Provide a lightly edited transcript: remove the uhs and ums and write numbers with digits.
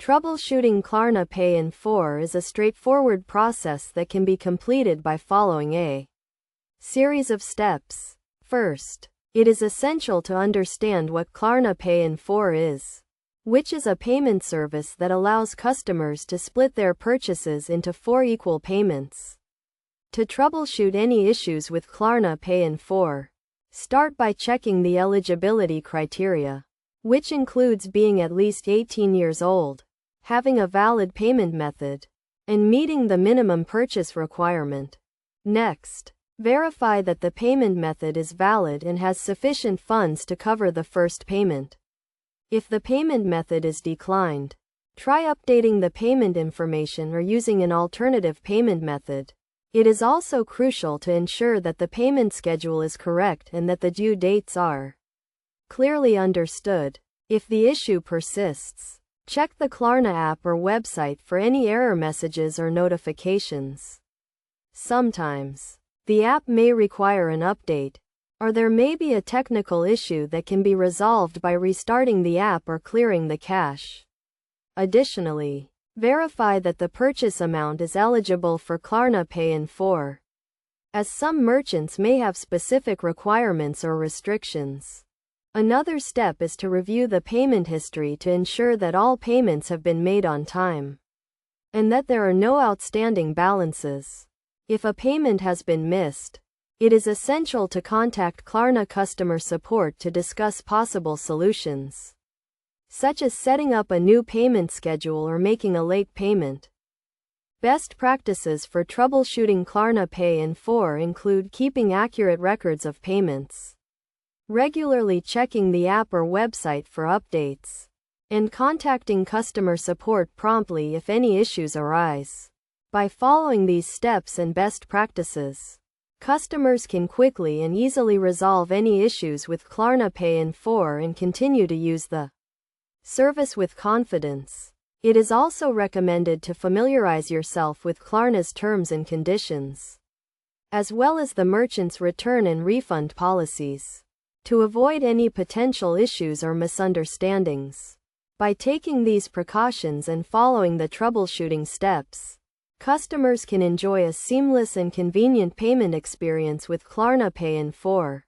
Troubleshooting Klarna Pay in 4 is a straightforward process that can be completed by following a series of steps. First, it is essential to understand what Klarna Pay in 4 is, which is a payment service that allows customers to split their purchases into 4 equal payments. To troubleshoot any issues with Klarna Pay in 4, start by checking the eligibility criteria, which includes being at least 18 years old, having a valid payment method, and meeting the minimum purchase requirement. Next, verify that the payment method is valid and has sufficient funds to cover the first payment. If the payment method is declined, try updating the payment information or using an alternative payment method. It is also crucial to ensure that the payment schedule is correct and that the due dates are clearly understood. If the issue persists, check the Klarna app or website for any error messages or notifications. Sometimes, the app may require an update, or there may be a technical issue that can be resolved by restarting the app or clearing the cache. Additionally, verify that the purchase amount is eligible for Klarna Pay in 4, as some merchants may have specific requirements or restrictions. Another step is to review the payment history to ensure that all payments have been made on time, and that there are no outstanding balances. If a payment has been missed, it is essential to contact Klarna customer support to discuss possible solutions, such as setting up a new payment schedule or making a late payment. Best practices for troubleshooting Klarna Pay in 4 include keeping accurate records of payments, regularly checking the app or website for updates, and contacting customer support promptly if any issues arise. By following these steps and best practices, customers can quickly and easily resolve any issues with Klarna Pay in 4 and continue to use the service with confidence. It is also recommended to familiarize yourself with Klarna's terms and conditions, as well as the merchant's return and refund policies, to avoid any potential issues or misunderstandings. By taking these precautions and following the troubleshooting steps, customers can enjoy a seamless and convenient payment experience with Klarna Pay in 4.